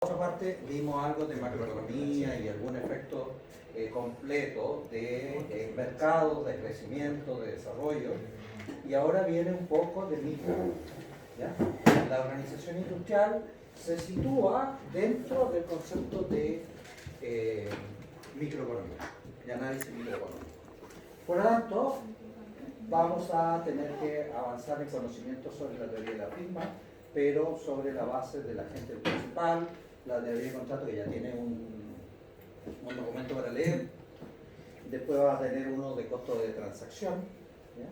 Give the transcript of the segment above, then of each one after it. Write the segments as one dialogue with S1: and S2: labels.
S1: Por otra parte, vimos algo de macroeconomía y algún efecto completo de mercado, de crecimiento, de desarrollo, y ahora viene un poco de micro. ¿Ya? La organización industrial se sitúa dentro del concepto de microeconomía, de análisis microeconómico. Por lo tanto, vamos a tener que avanzar en conocimiento sobre la teoría de la firma, pero sobre la base del agente principal, la teoría de contrato, que ya tiene un documento para leer. Después va a tener uno de costo de transacción, ¿ya?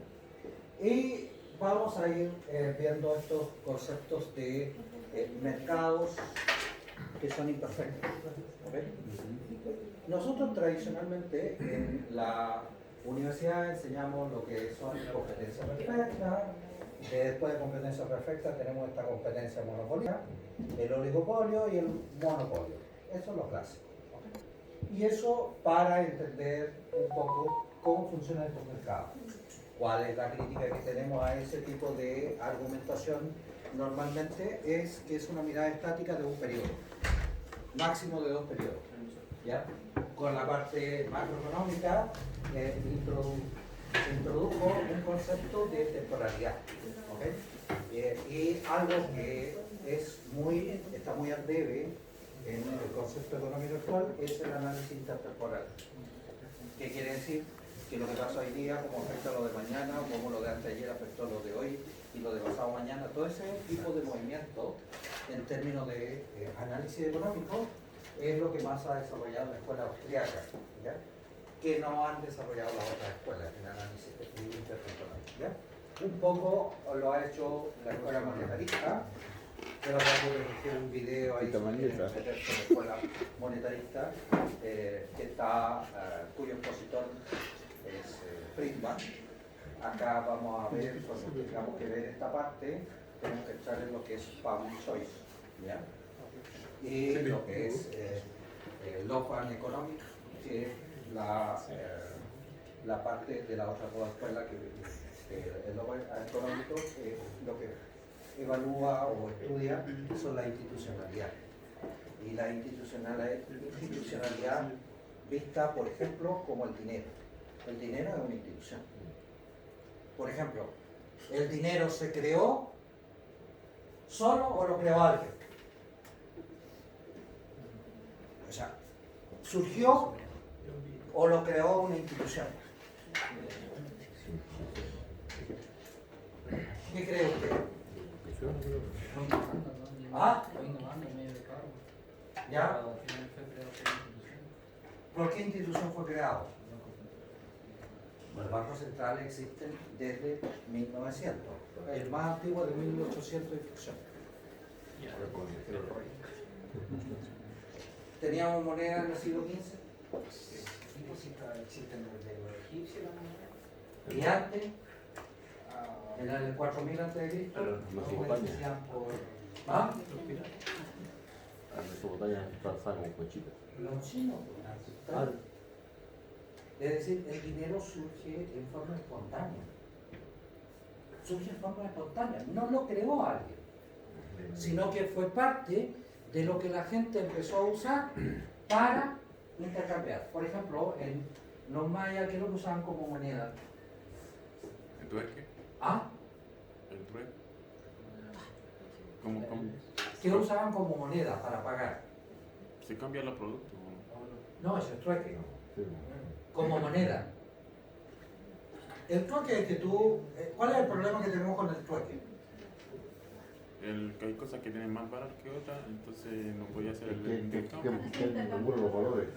S1: Y vamos a ir viendo estos conceptos de mercados que son imperfectos, ¿okay? Nosotros tradicionalmente en la universidad enseñamos lo que son competencias perfectas. Después de competencia perfecta tenemos esta competencia monopólica, el oligopolio y el monopolio. Eso es lo clásico, ¿okay? Y eso para entender un poco cómo funcionan estos mercados. ¿Cuál es la crítica que tenemos a ese tipo de argumentación? Normalmente es que es una mirada estática de un periodo, máximo de 2 periodos, ¿ya? Con la parte macroeconómica se introdujo un concepto de temporalidad, ¿okay? Y algo que está muy al debe en el concepto económico actual es el análisis intertemporal. ¿Qué quiere decir? Que lo que pasa hoy día, cómo afecta lo de mañana, o cómo lo de anteayer afectó lo de hoy y lo de pasado mañana, todo ese tipo de movimiento en términos de análisis económico es lo que más ha desarrollado la escuela austriaca, ¿ya? Que no han desarrollado las otras escuelas en análisis intertemporal, ¿ya? Un poco lo ha hecho la escuela monetarista, pero acabo de hacer un video ahí sobre la escuela monetarista, cuyo expositor es Friedman. Acá vamos a ver, cuando tengamos que ver esta parte, tenemos que entrar en lo que es Public Choice, ¿ya? Y lo que es Law and Economics, que es la parte de la otra escuela, que el Law económico, lo que evalúa o estudia son la institucionalidad. Y la institucionalidad vista, por ejemplo, como el dinero. El dinero es una institución. Por ejemplo, ¿el dinero se creó solo o lo creó alguien? O sea, ¿surgió o lo creó una institución? ¿Qué cree usted? ¿Ah? ¿Ya? ¿Por qué institución fue creado? Los bancos centrales existen desde 1900, el más antiguo de 1800 y ficción. ¿Teníamos moneda en el siglo XV?
S2: Existen desde los egipcios la moneda.
S1: ¿Y antes? ¿En el 4000 a.C.?
S3: Mesopotamia.
S1: ¿Ah?
S3: En Mesopotamia trabajaban con conchitas.
S1: Los chinos. Es decir, el dinero surge en forma espontánea. Surge en forma espontánea. No lo creó alguien, sino que fue parte de lo que la gente empezó a usar para intercambiar. Por ejemplo, en los mayas, ¿qué es lo que usaban como moneda?
S4: ¿El trueque?
S1: ¿Ah?
S4: ¿El trueque? ¿Cómo?
S1: ¿Qué usaban como moneda para pagar?
S4: ¿Se cambian los productos?
S1: No, eso es trueque.
S3: Sí.
S1: Como moneda. El trueque es que tú... ¿Cuál es el problema que tenemos con el trueque?
S4: Que hay cosas que tienen más valor que otras, entonces no podía hacer el
S3: Que
S4: intercambio.
S3: regulan los valores.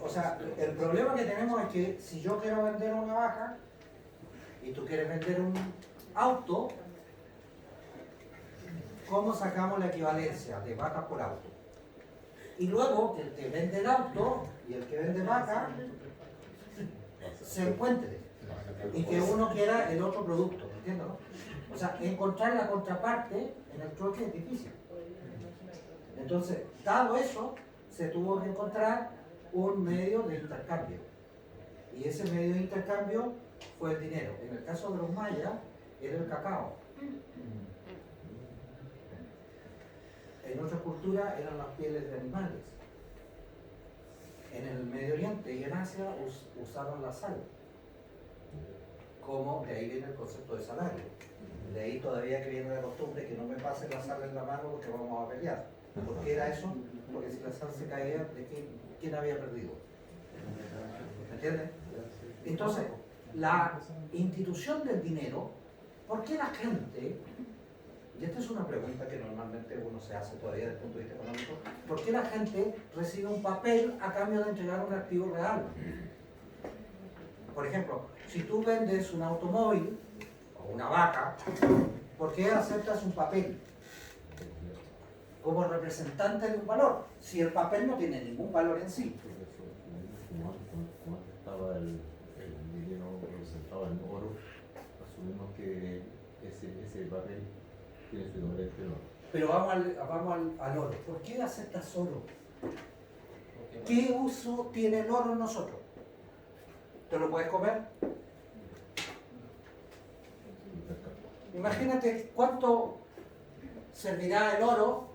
S1: O sea, el problema que tenemos es que si yo quiero vender una vaca y tú quieres vender un auto, ¿cómo sacamos la equivalencia de vaca por auto? Y luego que el que vende el auto y el que vende vaca se encuentren y que uno quiera el otro producto, ¿entiendes? O sea, encontrar la contraparte en el trueque es difícil. Entonces, dado eso, se tuvo que encontrar un medio de intercambio. Y ese medio de intercambio fue el dinero. En el caso de los mayas, era el cacao. en otras culturas eran las pieles de animales. En el Medio Oriente y en Asia usaban la sal. Como de ahí viene el concepto de salario. De ahí todavía que viene la costumbre que no me pasen la sal en la mano porque vamos a pelear. ¿Por qué era eso? Porque si la sal se caía, ¿de quién había perdido? ¿Me entiendes? Entonces, la institución del dinero, ¿por qué la gente, y esta es una pregunta que normalmente uno se hace todavía desde el punto de vista económico, ¿por qué la gente recibe un papel a cambio de entregar un activo real? Por ejemplo, si tú vendes un automóvil o una vaca, ¿por qué aceptas un papel como representante de un valor? Si el papel no tiene ningún valor en sí.
S3: Como antes estaba el dinero representado en oro, asumimos que ese papel tiene su equivalente en oro.
S1: Pero vamos al oro. ¿Por qué aceptas oro? ¿Qué uso tiene el oro en nosotros? ¿Te lo puedes comer? Imagínate cuánto servirá el oro,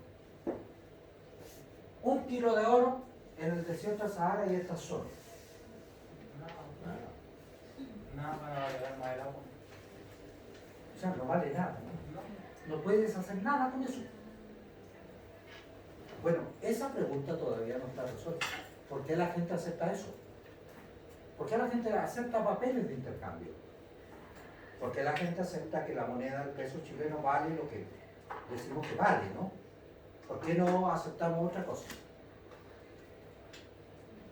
S1: 1 kilo de oro en el desierto del Sahara y estás solo.
S2: Nada para valorar más el agua.
S1: O sea, no vale nada, ¿no? No puedes hacer nada con eso. Bueno, esa pregunta todavía no está resuelta. ¿Por qué la gente acepta eso? ¿Por qué la gente acepta papeles de intercambio? ¿Por qué la gente acepta que la moneda del peso chileno vale lo que decimos que vale, ¿no? ¿Por qué no aceptamos otra cosa?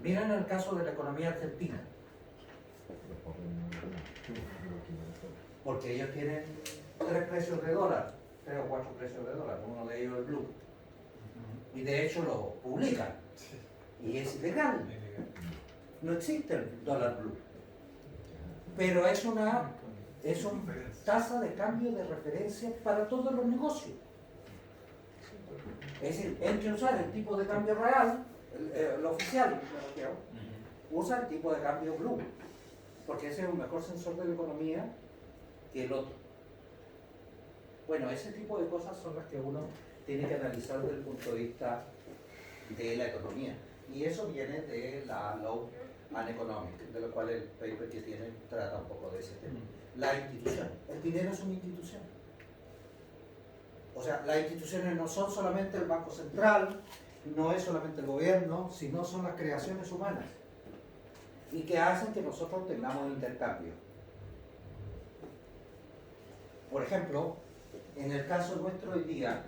S1: Miren el caso de la economía argentina. Porque ellos tienen 3 precios de dólar, 3 o 4 precios de dólar, uno de ellos es blue. Y de hecho lo publican. Y es ilegal. No existe el dólar blue. Pero es una tasa de cambio de referencia para todos los negocios. Es decir, en que usar el tipo de cambio real, el oficial, usa el tipo de cambio blue. Porque ese es un mejor sensor de la economía que el otro. Bueno, ese tipo de cosas son las que uno tiene que analizar desde el punto de vista de la economía. Y eso viene de la Law and Economic, de lo cual el paper que tiene trata un poco de ese tema. La institución. El dinero es una institución. O sea, las instituciones no son solamente el Banco Central, no es solamente el gobierno, sino son las creaciones humanas. Y que hacen que nosotros tengamos intercambio. Por ejemplo, en el caso nuestro hoy día,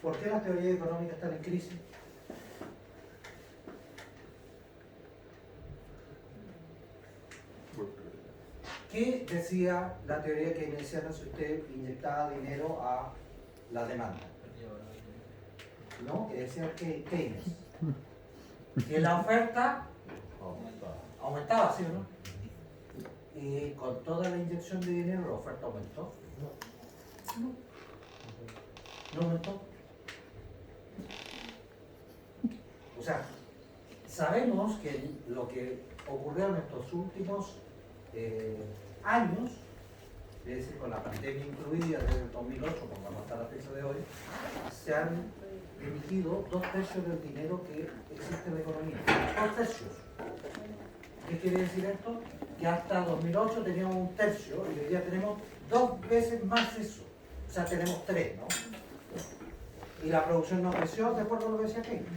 S1: ¿por qué las teorías económicas están en crisis? ¿Qué decía la teoría keynesiana si usted inyectaba dinero a la demanda? ¿No? Que decía que Keynes. Que la oferta aumentaba, ¿sí o no? Y con toda la inyección de dinero la oferta aumentó. No aumentó. O sea, sabemos que lo que ocurrió en estos últimos años, es decir, con la pandemia incluida desde el 2008, como hasta la fecha de hoy, se han emitido 2/3 del dinero que existe en la economía. 2/3. ¿Qué quiere decir esto? Que hasta 2008 teníamos 1/3 y hoy día tenemos 2 veces más eso. O sea, tenemos 3, ¿no? Y la producción no creció de acuerdo a lo que decía Keynes.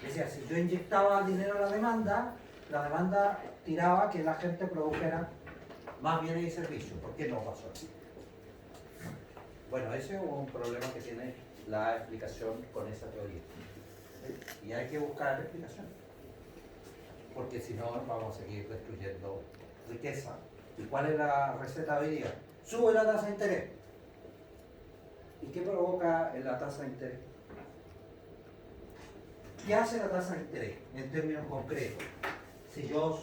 S1: Decía, si yo inyectaba dinero a la demanda tiraba que la gente produjera más bienes y servicios. ¿Por qué no pasó así? Bueno, ese es un problema que tiene la explicación con esa teoría. ¿Sí? Y hay que buscar la explicación. Porque si no, vamos a seguir destruyendo riqueza. ¿Y cuál es la receta hoy día? Sube la tasa de interés. ¿Y qué provoca en la tasa de interés? ¿Qué hace la tasa de interés en términos concretos? Si yo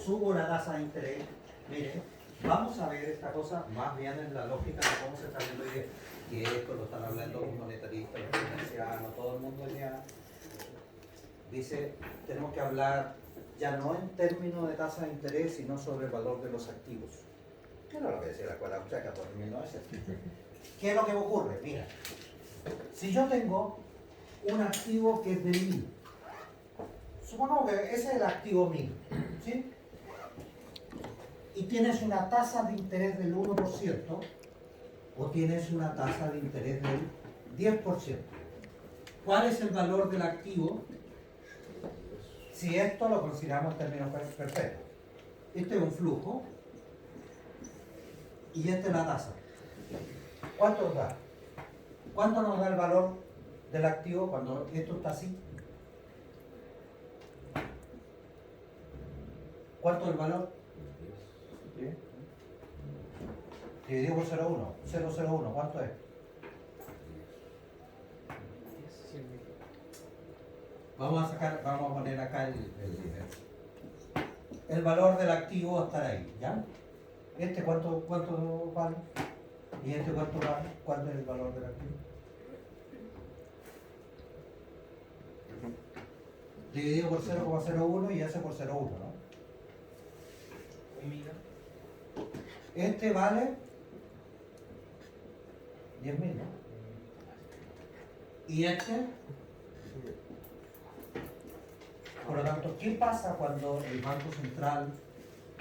S1: subo la tasa de interés, mire, vamos a ver esta cosa más bien en la lógica de cómo se está viendo hoy día. Que esto lo están hablando los monetaristas, los financieros, todo el mundo ya dice, tenemos que hablar ya no en términos de tasa de interés, sino sobre el valor de los activos. ¿Qué no lo que decía la escuela austríaca por 1900? ¿Qué es lo que ocurre? Mira, si yo tengo un activo que es de 1000, supongamos que ese es el activo 1000, ¿sí? Y tienes una tasa de interés del 1% o tienes una tasa de interés del 10%. ¿Cuál es el valor del activo si esto lo consideramos en términos perfectos? Este es un flujo y esta es la tasa. ¿Cuánto nos da? ¿Cuánto nos da el valor del activo cuando esto está así? ¿Cuánto es el valor? Dividido por 0,1. 0,01, ¿cuánto es? Vamos a poner acá el líder. El valor del activo va a estar ahí, ¿ya? ¿Este cuánto vale? ¿Y este cuánto vale? ¿Cuánto es el valor del activo? Dividido por 0,01 y ese por 0,1, ¿no?
S2: 1.000.000.
S1: Este vale 10.000, ¿no? Y este, por lo tanto, ¿qué pasa cuando el Banco Central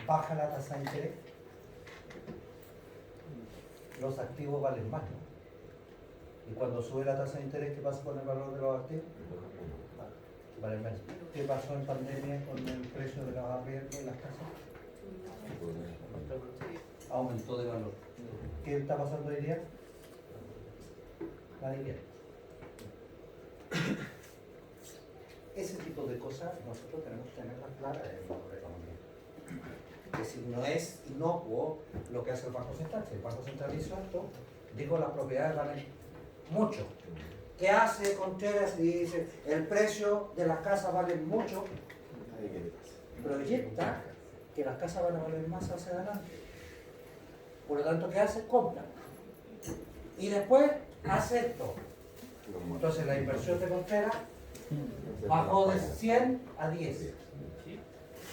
S1: baja la tasa de interés? Los activos valen más, ¿no? Y cuando sube la tasa de interés, ¿qué pasa con el valor de los activos? Valen menos. ¿Qué pasó en pandemia con el precio de los arriendos en las casas? Aumentó de valor. ¿Qué está pasando hoy día? Nadie quiere. Ese tipo de cosas nosotros tenemos que tenerlas claras en la economía. Es decir, no es inocuo lo que hace el Banco Central. Si el Banco Central hizo esto, dijo las propiedades valen mucho. ¿Qué hace Contreras y dice el precio de las casas vale mucho? Proyecta que las casas van a valer más hacia adelante. Por lo tanto, ¿qué hace? Compra. Y después hace esto. Entonces la inversión de Contreras bajó de 100 a 10.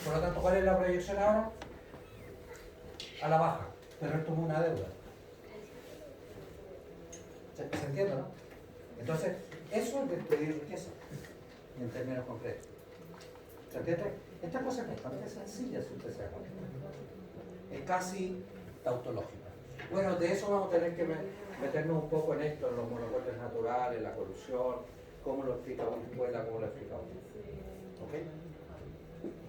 S1: Por lo tanto, ¿cuál es la proyección ahora? A la baja. Pero él tomó una deuda. ¿Se entiende, no? Entonces, eso es despedir riqueza, en términos concretos. ¿Se entiende? Esta cosa es bastante sencilla, si usted se da cuenta. Es casi tautológica. Bueno, de eso vamos a tener que meternos un poco en esto, en los monopolios naturales, la corrupción, cómo lo explica Venezuela, cómo lo explica otro. ¿Ok?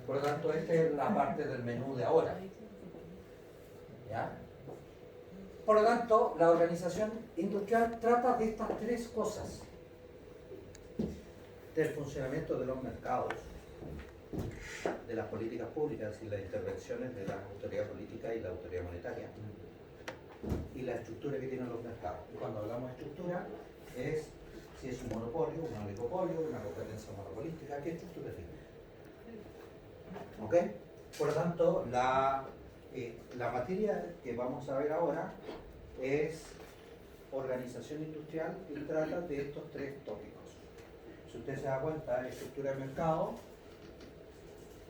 S1: Por lo tanto, esta es la parte del menú de ahora. ¿Ya? Por lo tanto, la organización industrial trata de estas tres cosas. Del funcionamiento de los mercados, de las políticas públicas y las intervenciones de la autoridad política y la autoridad monetaria, y la estructura que tienen los mercados. Y cuando hablamos de estructura, es si es un monopolio, un oligopolio, una competencia monopolística, ¿qué estructura tiene? ¿Ok? Por lo tanto, la materia que vamos a ver ahora es organización industrial y trata de estos tres tópicos. Si usted se da cuenta, estructura de mercado,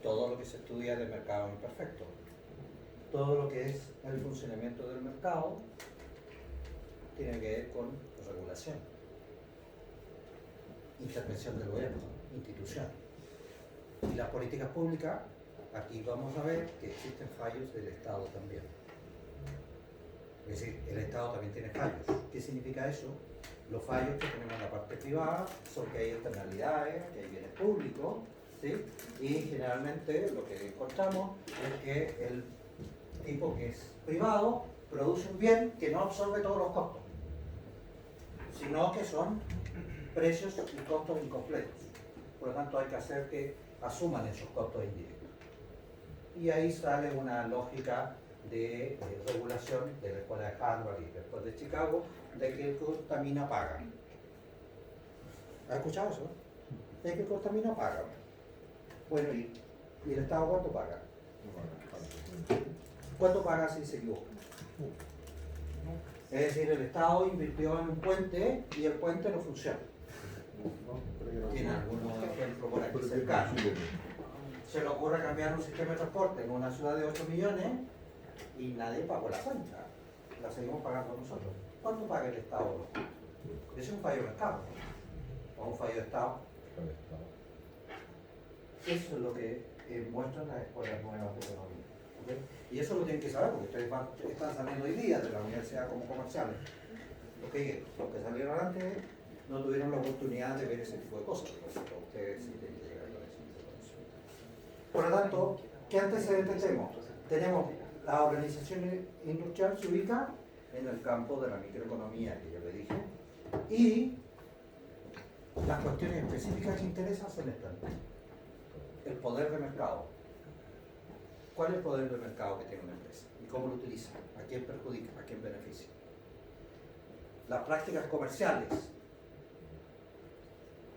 S1: todo lo que se estudia de mercado imperfecto. Todo lo que es el funcionamiento del mercado tiene que ver con regulación, intervención del gobierno, institución. Y las políticas públicas, aquí vamos a ver que existen fallos del Estado también. Es decir, el Estado también tiene fallos. ¿Qué significa eso? Los fallos que tenemos en la parte privada son que hay externalidades, que hay bienes públicos, ¿sí? Y generalmente lo que encontramos es que el tipo que es privado produce un bien que no absorbe todos los costos, sino que son precios y costos incompletos. Por lo tanto, hay que hacer que asuman esos costos indirectos. Y ahí sale una lógica de regulación de la escuela de Harvard y después de Chicago, de que el que contamina paga. ¿Has escuchado eso? Es que el que contamina paga. Bueno, ¿y el Estado cuánto paga? ¿Cuánto paga si se equivoca? Es decir, el Estado invirtió en un puente y el puente no funciona. Tiene algunos ejemplos por aquí cercanos. Se le ocurre cambiar un sistema de transporte en una ciudad de 8 millones y nadie pagó la cuenta, la seguimos pagando nosotros. ¿Cuánto paga el Estado? Ese es un fallo de mercado, o un fallo de Estado. Eso es lo que muestran las escuelas nuevas de economía. ¿Okay? Y eso lo tienen que saber porque ustedes están saliendo hoy día de la universidad como comerciales. ¿Okay? Los que salieron antes no tuvieron la oportunidad de ver ese tipo de cosas, pero ustedes sí tienen que llegar con ese tipo de conocimiento. Por lo tanto, ¿qué antecedentes tenemos? Tenemos la organización industrial se ubica en el campo de la microeconomía que yo le dije y las cuestiones específicas que interesan son estas. El poder de mercado. ¿Cuál es el poder de mercado que tiene una empresa? ¿Y cómo lo utiliza? ¿A quién perjudica? ¿A quién beneficia? Las prácticas comerciales.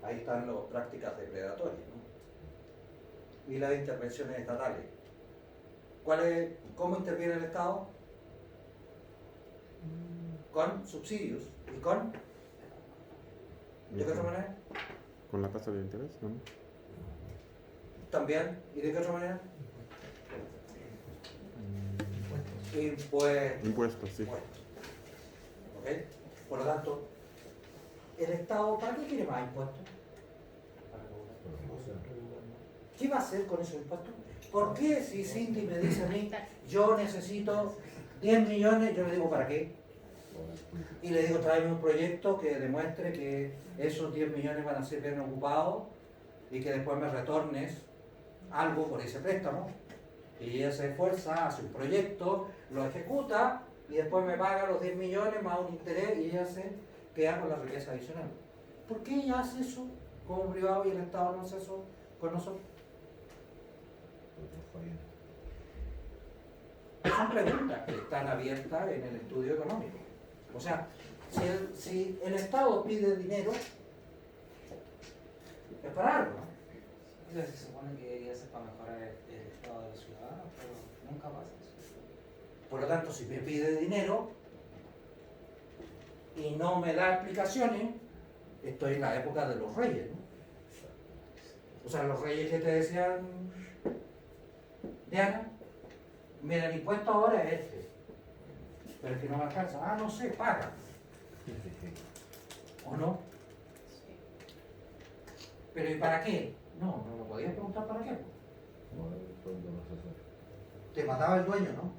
S1: Ahí están las prácticas depredatorias, ¿no? Y las intervenciones estatales. ¿Cómo interviene el Estado? Con subsidios y con... ¿De qué otra manera?
S4: Con la tasa de interés, ¿no?
S1: También. ¿Y de qué otra manera? Impuestos.
S4: Impuestos, sí.
S1: Impuestos. ¿Ok? Por lo tanto, ¿el Estado para qué quiere más impuestos? ¿Qué va a hacer con esos impuestos? ¿Por qué si Cindy me dice a mí, yo necesito 10 millones, yo le digo ¿para qué? Y le digo, tráeme un proyecto que demuestre que esos 10 millones van a ser bien ocupados y que después me retornes algo por ese préstamo. Y ella se esfuerza, hace un proyecto, lo ejecuta y después me paga los 10 millones más un interés y ella se queda con la riqueza adicional. ¿Por qué ella hace eso como privado y el Estado no hace eso con nosotros? Son preguntas que están abiertas en el estudio económico. O sea, si el Estado pide dinero, es para algo, ¿no?
S2: Se supone que debería ser para mejorar el estado de los ciudadanos, pero nunca pasa eso.
S1: Por lo tanto, si me pide dinero y no me da explicaciones, estoy en la época de los reyes, ¿no? O sea, los reyes que te decían, Diana, mira, el impuesto ahora es este, pero es que no me alcanza. Ah, no sé, paga. ¿O no? ¿Pero y para qué? No lo podías preguntar para qué. Te mataba el dueño, ¿no?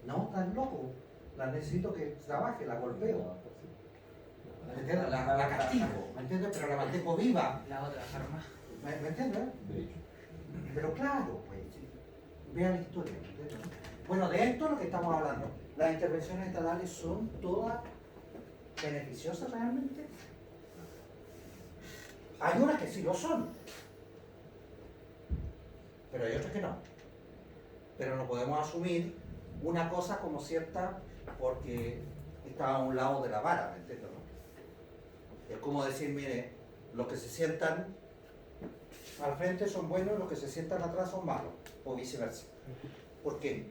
S1: No, estás loco. La necesito que trabaje, la golpeo. ¿Me entiendes? La castigo, ¿me entiendes? Pero la mantengo viva.
S2: La otra arma.
S1: ¿Me entiendes? Pero claro, pues, sí. Vean la historia, ¿me entiendes? Bueno, de esto es lo que estamos hablando. Las intervenciones estatales son todas beneficiosas realmente. Hay unas que sí lo son, pero hay otras que no. Pero no podemos asumir una cosa como cierta porque está a un lado de la vara, ¿me entiendes? Es como decir, mire, los que se sientan al frente son buenos, los que se sientan atrás son malos, o viceversa. ¿Por qué?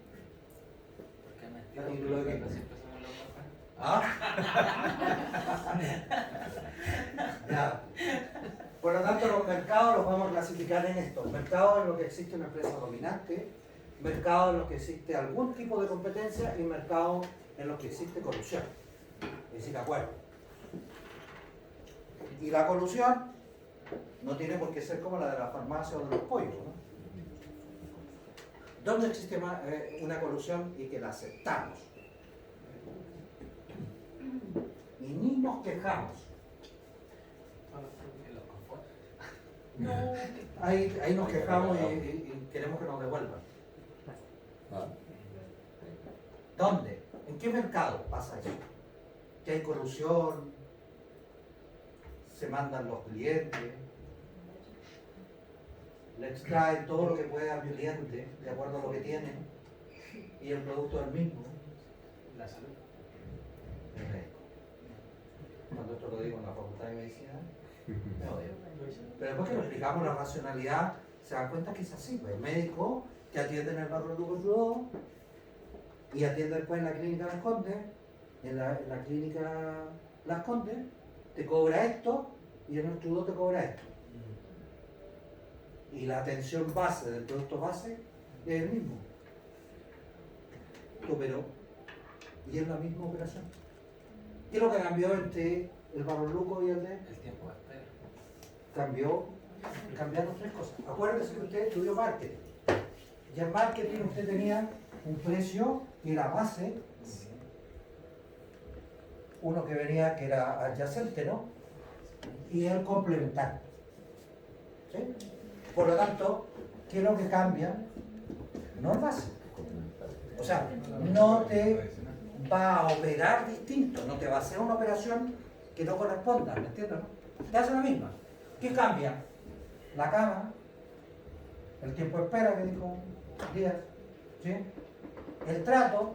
S2: Porque
S1: ¿Y lo de qué?
S2: siempre somos los mejores.
S1: ¿Ah? Ya. Por lo tanto, los mercados los vamos a clasificar en esto. Mercado en lo que existe una empresa dominante, mercado en lo que existe algún tipo de competencia y mercado en lo que existe corrupción. Es decir, acuerdo. Y la colusión no tiene por qué ser como la de la farmacia o de los pollos, ¿no? ¿Dónde existe una colusión y que la aceptamos? Y ni nos quejamos. No, ahí nos quejamos y queremos que nos devuelvan. ¿Dónde? ¿En qué mercado pasa eso? Que hay corrupción, se mandan los clientes, le extraen todo lo que puede al cliente de acuerdo a lo que tiene y el producto es el mismo.
S2: La salud.
S1: El médico. Cuando esto lo digo en la facultad de medicina, me odio. Pero después que lo explicamos la racionalidad, se dan cuenta que es así. Pues el médico te atiende en el barrio Lugo Judó y atiende después en la clínica Las Condes, en la clínica Las Condes, te cobra esto y en el Judó te cobra esto. Y la atención base del producto base es el mismo. operó y es la misma operación. ¿Qué es lo que cambió entre el Barroluco y el de?
S2: El tiempo de espera.
S1: Cambiaron tres cosas. Acuérdense que usted estudió marketing. Y en marketing usted tenía un precio que era base, uno que venía que era adyacente, ¿no? Y el complementario. ¿Sí? Por lo tanto, ¿qué es lo que cambia? No el base. O sea, no te va a operar distinto, no te va a hacer una operación que no corresponda, ¿me entiendes? No? Te hace la misma. ¿Qué cambia? La cama, el tiempo de espera que dijo Díaz, ¿sí? El trato,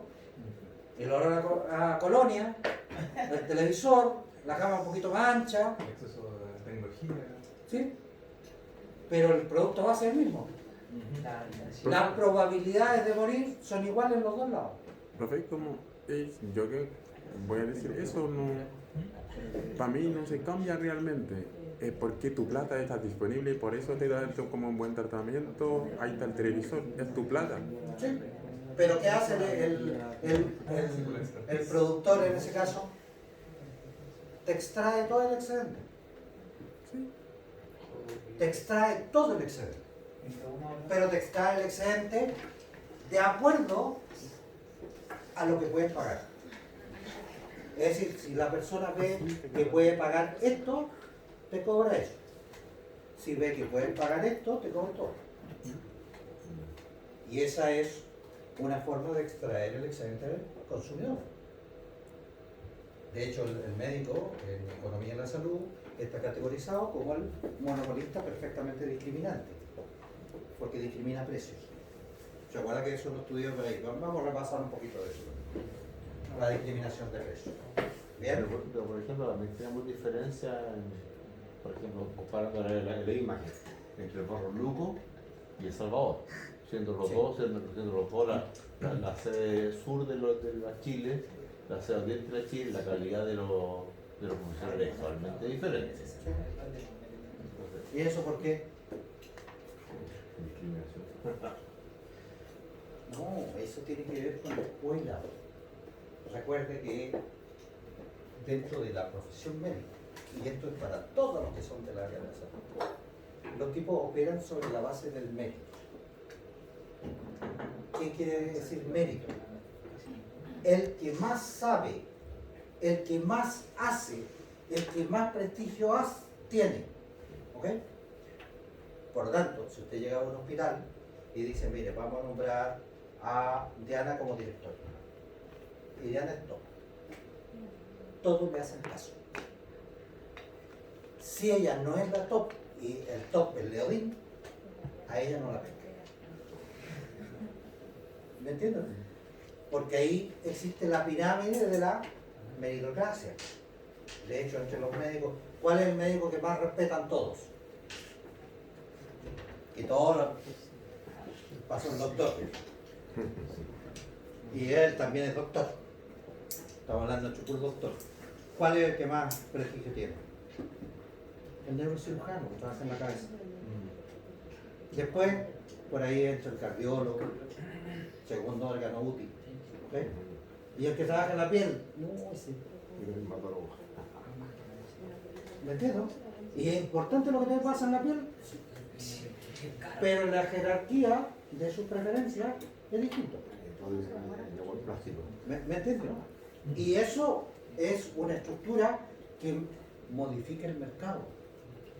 S1: el olor a colonia, el televisor, la cama un poquito más ancha,
S5: El acceso a la tecnología.
S1: ¿sí? Pero el producto va a ser el mismo.
S2: La habitación.
S1: Las probabilidades de morir son iguales en los dos lados.
S4: Profe, como yo que voy a decir eso, no, para mí no se cambia realmente. Es porque tu plata está disponible y por eso te da como un buen tratamiento. Ahí está el televisor, es tu plata.
S1: ¿Sí? Pero ¿qué hace el productor en ese caso? Te extrae todo el excedente. Te extrae todo el excedente. Pero te extrae el excedente de acuerdo a lo que puedes pagar. Es decir, si la persona ve que puede pagar esto, te cobra eso. Si ve que puedes pagar esto, te cobra todo. Y esa es una forma de extraer el excedente del consumidor. De hecho, el médico en economía de la salud está categorizado como el monopolista perfectamente discriminante, porque discrimina precios. ¿Se acuerda que eso lo estudió por ahí? Vamos a repasar un poquito de eso. La discriminación de precios. ¿Bien?
S3: Pero, por ejemplo, también tenemos diferencia, por ejemplo, comparando la imagen entre el Barroluco y El Salvador, siendo los dos la sede sur de la Chile, la sede oriente de la Chile, la calidad de los profesionales es totalmente diferente. Entonces,
S1: ¿Y eso por qué?
S3: discriminación.
S1: No, eso tiene que ver con la escuela. Recuerde que dentro de la profesión médica, y esto es para todos los que son del área de la salud, los tipos operan sobre la base del mérito. ¿Qué quiere decir mérito? El que más sabe, el que más hace, el que más prestigio tiene. ¿Ok? Por lo tanto, si usted llega a un hospital y dice, mire, vamos a nombrar a Diana como directora. Y Diana es top. Todos le hacen caso. Si ella no es la top y el top es Leodín, a ella no la pesca. ¿Me entienden? Porque ahí existe la pirámide de la meritocracia. De hecho, entre los médicos, ¿cuál es el médico que más respetan todos? Y todos pasó el doctor. Y él también es doctor. Estamos hablando de Chucur doctor. ¿Cuál es el que más prestigio tiene? El neurocirujano que trabaja en la cabeza. Después, por ahí entra el cardiólogo, segundo órgano útil. ¿Ok? Y el que trabaja en la piel, no, ese. ¿Me entiendo? Y es importante lo que te pasa en la piel, pero la jerarquía de sus preferencias es distinto. ¿Me entiendes? Y eso es una estructura que modifica el mercado.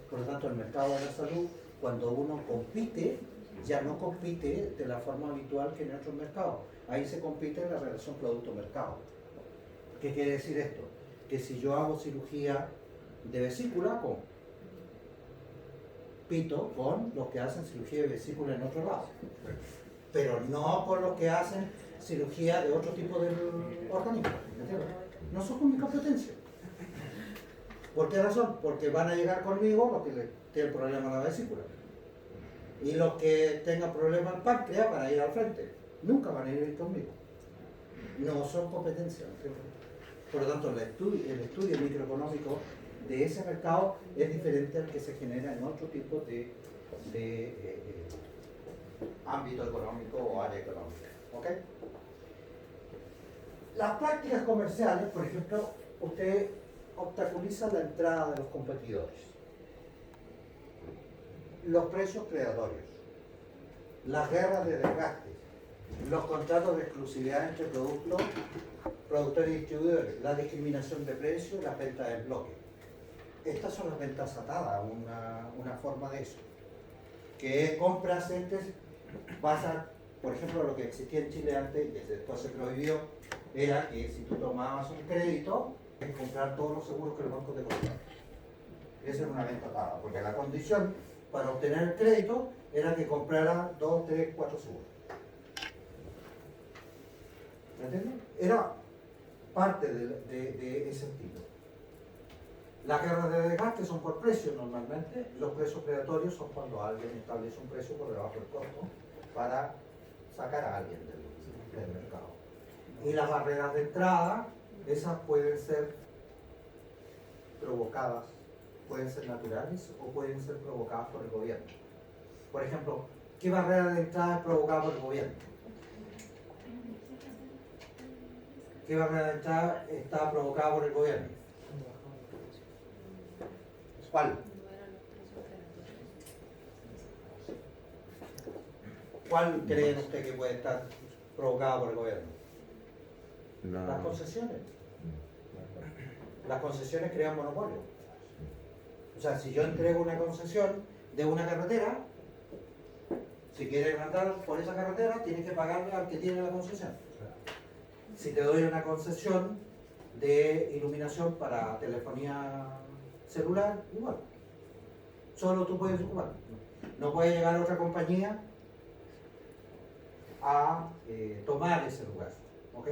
S1: Por lo tanto, el mercado de la salud, cuando uno compite, ya no compite de la forma habitual que en otros mercados. Ahí se compite en la relación producto-mercado. ¿Qué quiere decir esto? Que si yo hago cirugía de vesícula, compito con los que hacen cirugía de vesícula en otro lado, pero no con los que hacen cirugía de otro tipo de organismo. ¿Entiendes? No son con mi competencia. ¿Por qué razón? Porque van a llegar conmigo los que tienen problema en la vesícula. Y los que tengan problema en páncreas van a ir al frente. Nunca van a ir conmigo. No son competencias. ¿Entiendes? Por lo tanto, el estudio microeconómico de ese mercado es diferente al que se genera en otro tipo de ámbito económico o área económica. ¿Ok? Las prácticas comerciales, por ejemplo, usted obstaculiza la entrada de los competidores, los precios predatorios, las guerras de desgaste, los contratos de exclusividad entre productores y distribuidores, la discriminación de precios, la venta en bloque. Estas son las ventas atadas, una forma de eso. Que compras entes, vas a, por ejemplo, lo que existía en Chile antes, y que después se prohibió, era que si tú tomabas un crédito, es comprar todos los seguros que el banco te cobraba. Esa era una venta atada, porque la condición para obtener el crédito era que comprara 2, 3, 4 seguros. ¿Me entiendes? Era parte de ese estilo. Las guerras de desgaste son por precio normalmente, los precios predatorios son cuando alguien establece un precio por debajo del costo para sacar a alguien del mercado. Y las barreras de entrada, esas pueden ser provocadas, pueden ser naturales o pueden ser provocadas por el gobierno. Por ejemplo, ¿qué barrera de entrada es provocada por el gobierno? ¿Qué barrera de entrada está provocada por el gobierno? ¿Cuál? ¿Cuál creen usted que puede estar provocada por el gobierno? Las concesiones. Las concesiones crean monopolio. O sea, si yo entrego una concesión de una carretera, si quieres andar por esa carretera, tienes que pagarle al que tiene la concesión. Si te doy una concesión de iluminación para telefonía celular, igual. Solo tú puedes ocupar. No puede llegar otra compañía a tomar ese lugar. ¿Ok?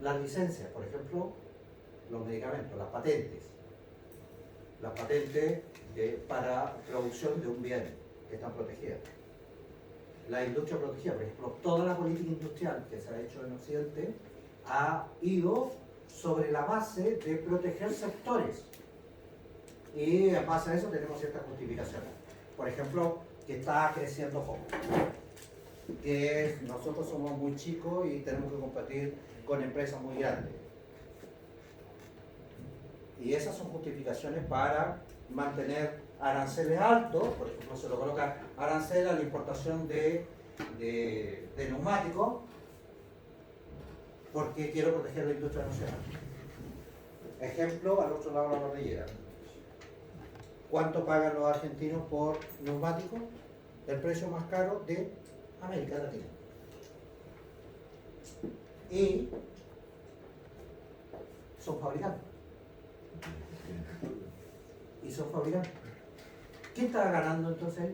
S1: Las licencias, por ejemplo, los medicamentos, las patentes. Las patentes para producción de un bien que están protegidas. La industria protegida, por ejemplo, toda la política industrial que se ha hecho en Occidente ha ido sobre la base de proteger sectores. Y en base a eso tenemos ciertas justificaciones. Por ejemplo, que está creciendo poco. Que nosotros somos muy chicos y tenemos que competir con empresas muy grandes. Y esas son justificaciones para mantener aranceles altos. Por ejemplo, se lo coloca arancel a la importación de neumáticos porque quiero proteger la industria nacional. Ejemplo, al otro lado de la cordillera. ¿Cuánto pagan los argentinos por neumáticos? El precio más caro de América Latina. Y son fabricantes. Y son fabricantes. ¿Quién está ganando entonces?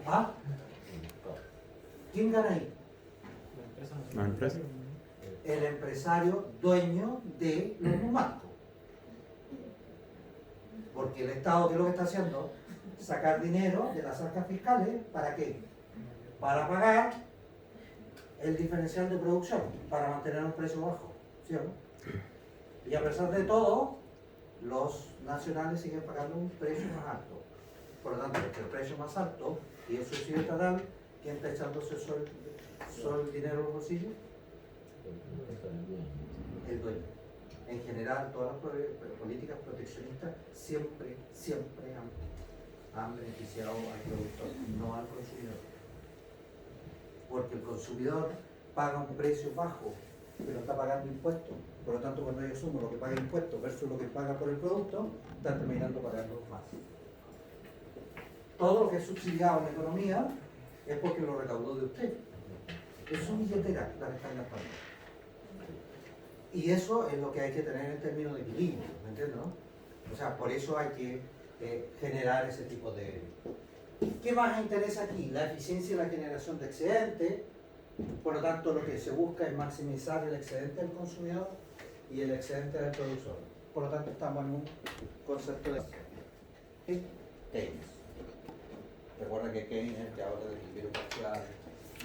S1: ¿Ah? ¿Quién gana ahí?
S4: ¿La empresa?
S1: El empresario dueño de los neumáticos. Porque el Estado, ¿qué es lo que está haciendo? Sacar dinero de las arcas fiscales, ¿para qué? Para pagar el diferencial de producción, para mantener un precio bajo, ¿sí o no? Y a pesar de todo, los nacionales siguen pagando un precio más alto. Por lo tanto, el precio más alto y el subsidio estatal, ¿quién está echándose el dinero en los bolsillos? El dueño. En general, todas las políticas proteccionistas siempre han beneficiado al productor, no al consumidor. Porque el consumidor paga un precio bajo, pero está pagando impuestos. Por lo tanto, cuando yo sumo lo que paga impuestos versus lo que paga por el producto, están terminando pagando más. Todo lo que es subsidiado en la economía es porque lo recaudó de usted. Es su billetera la que está gastando. Y eso es lo que hay que tener en términos de equilibrio, ¿me entiendes? ¿No? O sea, por eso hay que generar ese tipo de... ¿Qué más interesa aquí? La eficiencia y la generación de excedente. Por lo tanto, lo que se busca es maximizar el excedente del consumidor y el excedente del productor. Por lo tanto, estamos en un concepto de Keynes. Recuerda que Keynes es el que habla de equilibrio parcial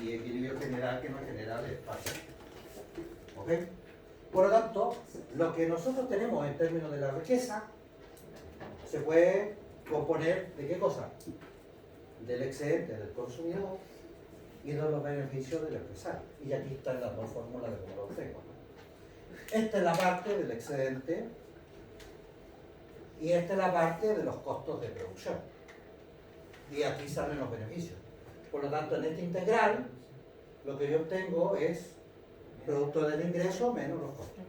S1: y equilibrio general, que no es general, es parcial. ¿Ok? Por lo tanto, lo que nosotros tenemos en términos de la riqueza se puede componer de qué cosa? Del excedente del consumidor y de los beneficios del empresario. Y aquí están las dos fórmulas de cómo lo obtengo. Esta es la parte del excedente y esta es la parte de los costos de producción. Y aquí salen los beneficios. Por lo tanto, en esta integral, lo que yo obtengo es producto del ingreso menos los costos.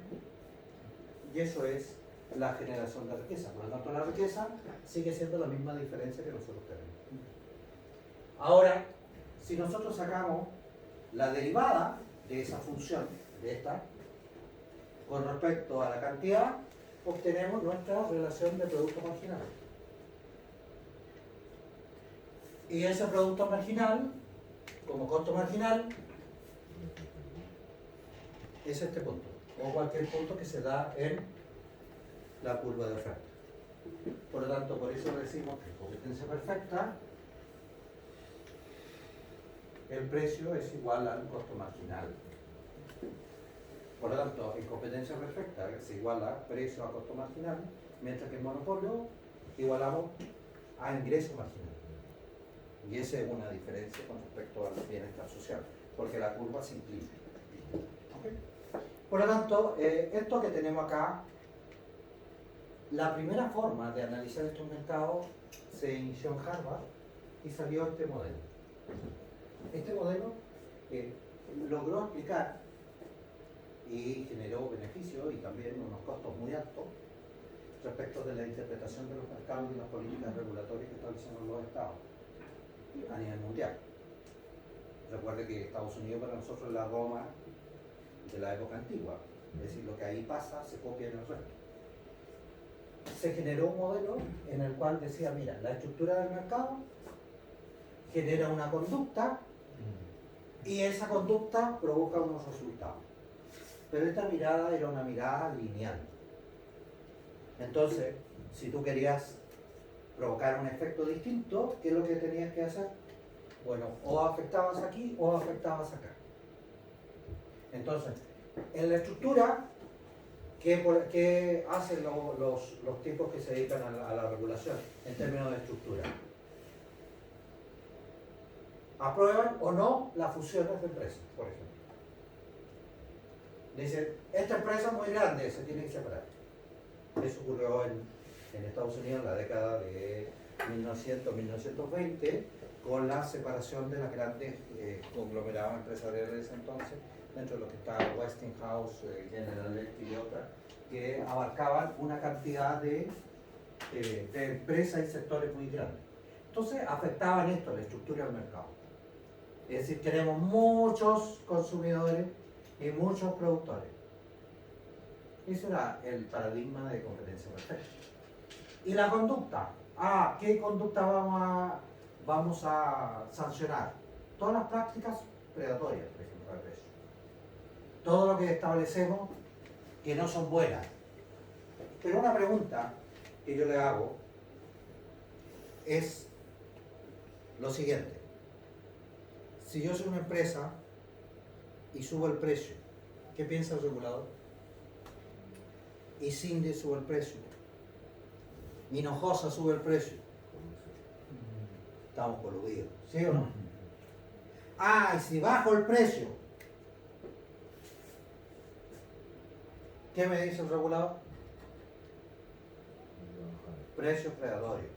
S1: Y eso es la generación de riqueza. Por lo tanto, la riqueza sigue siendo la misma diferencia que nosotros tenemos. Ahora, si nosotros sacamos la derivada de esa función, de esta, con respecto a la cantidad, obtenemos nuestra relación de producto marginal. Y ese producto marginal, como costo marginal, es este punto, o cualquier punto que se da en la curva de oferta. Por lo tanto, por eso decimos que en competencia perfecta, el precio es igual al costo marginal. Por lo tanto, en competencia perfecta se iguala precio a costo marginal, mientras que en monopolio igualamos a ingreso marginal. Y esa es una diferencia con respecto al bienestar social, porque la curva se inclina. ¿Okay? Por lo tanto, esto que tenemos acá, la primera forma de analizar estos mercados se inició en Harvard y salió este modelo. Este modelo logró explicar y generó beneficios y también unos costos muy altos respecto de la interpretación de los mercados y las políticas regulatorias que establecen los estados a nivel mundial. Recuerde que Estados Unidos para nosotros es la Roma de la época antigua, es decir, lo que ahí pasa se copia en el resto. Se generó un modelo en el cual decía, mira, la estructura del mercado genera una conducta y esa conducta provoca unos resultados. Pero esta mirada era una mirada lineal. Entonces, si tú querías provocar un efecto distinto, ¿qué es lo que tenías que hacer? Bueno, o afectabas aquí o afectabas acá. Entonces, en la estructura, ¿qué hacen los tipos que se dedican a la regulación en términos de estructura? Aprueban o no las fusiones de empresas, por ejemplo. Dicen, esta empresa es muy grande, se tiene que separar. Eso ocurrió en Estados Unidos en la década de 1900-1920 con la separación de las grandes conglomerados empresariales de ese entonces, dentro de lo que estaba Westinghouse, General Electric y otras, que abarcaban una cantidad de empresas y sectores muy grandes. Entonces afectaban esto, la estructura del mercado. Es decir, tenemos muchos consumidores y muchos productores. Ese era el paradigma de competencia perfecta. Y la conducta. ¿Qué conducta vamos a sancionar? Todas las prácticas predatorias, por ejemplo, de precio. Todo lo que establecemos que no son buenas. Pero una pregunta que yo le hago es lo siguiente. Si yo soy una empresa y subo el precio, ¿qué piensa el regulador? Y Cindy sube el precio. Hinojosa sube el precio. Estamos coludidos, ¿sí o no? Y si bajo el precio, ¿qué me dice el regulador? Precio predatorio.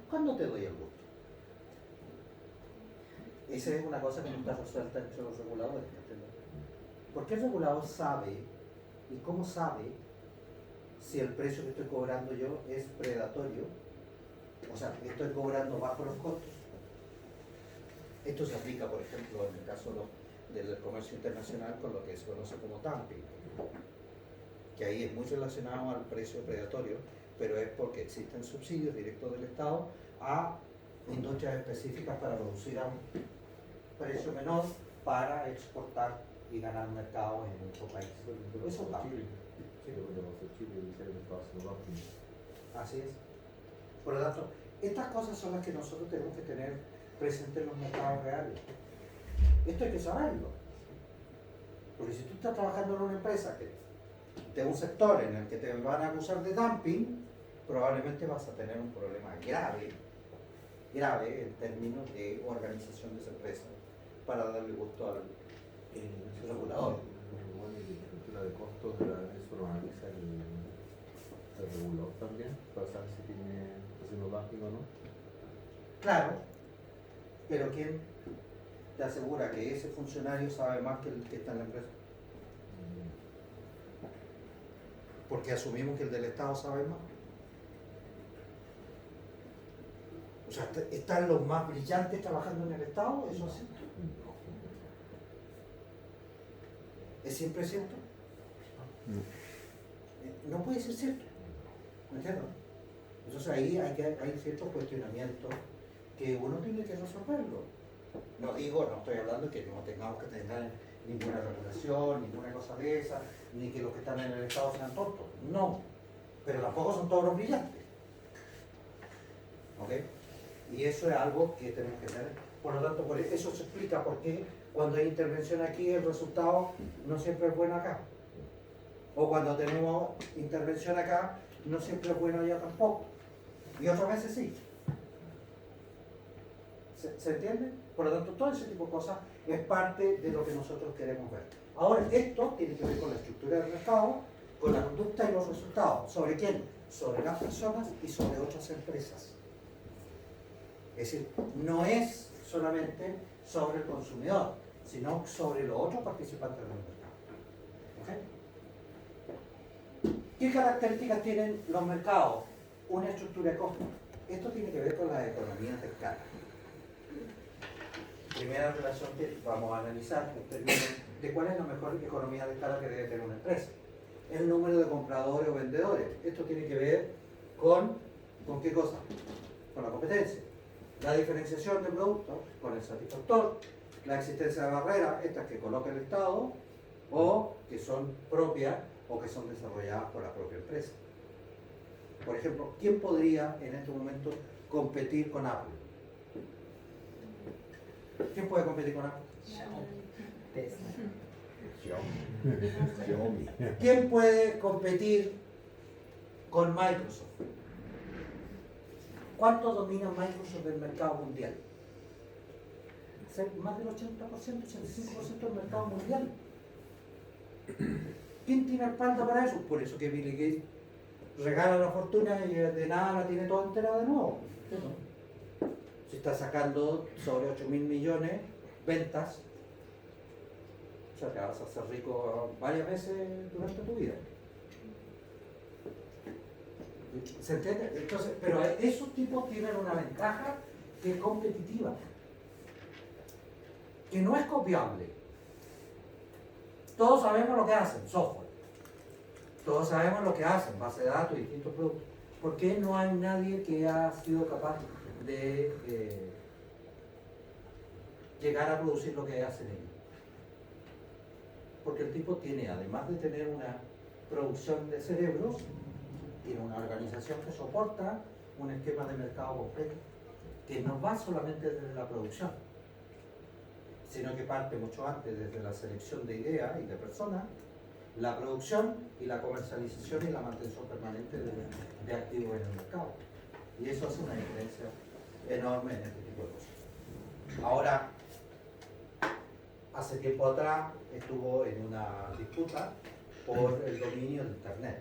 S1: ¿Cuándo te doy el gusto? Esa es una cosa que no está resuelta entre los reguladores. Porque el regulador sabe, y cómo sabe si el precio que estoy cobrando yo es predatorio, o sea, que estoy cobrando bajo los costos. Esto se aplica, por ejemplo, en el caso del comercio internacional con lo que se conoce como dumping, que ahí es muy relacionado al precio predatorio, pero es porque existen subsidios directos del Estado a industrias específicas para producir a un precio menor para exportar y ganar mercado en otro país. Eso es dumping. Así es. Por lo tanto, estas cosas son las que nosotros tenemos que tener presentes en los mercados reales. Esto hay que saberlo. Porque si tú estás trabajando en una empresa de un sector en el que te van a acusar de dumping, probablemente vas a tener un problema grave grave en términos de organización de esa empresa para darle gusto al regulador.
S3: Bueno, y la estructura de costos, eso lo analiza el regulador también, para saber si tiene haciendo dumping o no.
S1: Claro, pero ¿quién te asegura que ese funcionario sabe más que el que está en la empresa? Porque asumimos que el del Estado sabe más. O sea, ¿están los más brillantes trabajando en el Estado? ¿Eso es cierto? ¿Es siempre cierto? No puede ser cierto. ¿Me entiendes? Entonces ahí hay ciertos cuestionamientos que uno tiene que resolverlo. No estoy hablando que no tengamos que tener ninguna regulación, ninguna cosa de esa, ni que los que están en el Estado sean tontos. No, pero tampoco son todos los brillantes. ¿Ok? Y eso es algo que tenemos que tener. Por lo tanto, eso se explica por qué cuando hay intervención aquí el resultado no siempre es bueno acá. O cuando tenemos intervención acá no siempre es bueno allá tampoco. Y otras veces sí. ¿Se entiende? Por lo tanto, todo ese tipo de cosas es parte de lo que nosotros queremos ver. Ahora, esto tiene que ver con la estructura del mercado, con la conducta y los resultados. ¿Sobre quién? Sobre las personas y sobre otras empresas. Es decir, no es solamente sobre el consumidor, sino sobre los otros participantes del mercado. ¿Okay? ¿Qué características tienen los mercados? Una estructura de costos. Esto tiene que ver con las economías de escala. Primera relación que vamos a analizar en términos de cuál es la mejor economía de escala que debe tener una empresa. El número de compradores o vendedores. Esto tiene que ver ¿con qué cosa? Con la competencia. La diferenciación de productos con el satisfactor. La existencia de barreras, estas que coloca el Estado o que son propias o que son desarrolladas por la propia empresa. Por ejemplo, ¿quién podría en este momento competir con Apple? ¿Quién puede competir con Apple?
S3: Xiaomi.
S1: ¿Quién puede competir con Microsoft? ¿Cuánto domina Microsoft del mercado mundial? Más del 80%, 85% del mercado mundial. ¿Quién tiene espalda para eso? Por eso que Bill Gates regala la fortuna y de nada la tiene toda entera de nuevo. Si está sacando sobre 8.000 millones ventas, o sea, te vas a hacer rico varias veces durante tu vida. ¿Se entiende? Entonces, pero esos tipos tienen una ventaja que es competitiva, que no es copiable. Todos sabemos lo que hacen, software. Todos sabemos lo que hacen, base de datos y distintos productos. ¿Por qué no hay nadie que ha sido capaz de llegar a producir lo que hacen ellos? Porque el tipo tiene, además de tener una producción de cerebros, tiene una organización que soporta un esquema de mercado completo, que no va solamente desde la producción, sino que parte mucho antes, desde la selección de ideas y de personas, la producción y la comercialización y la mantención permanente de activos en el mercado. Y eso hace una diferencia enorme en este tipo de cosas. Ahora, hace tiempo atrás estuvo en una disputa por el dominio de Internet.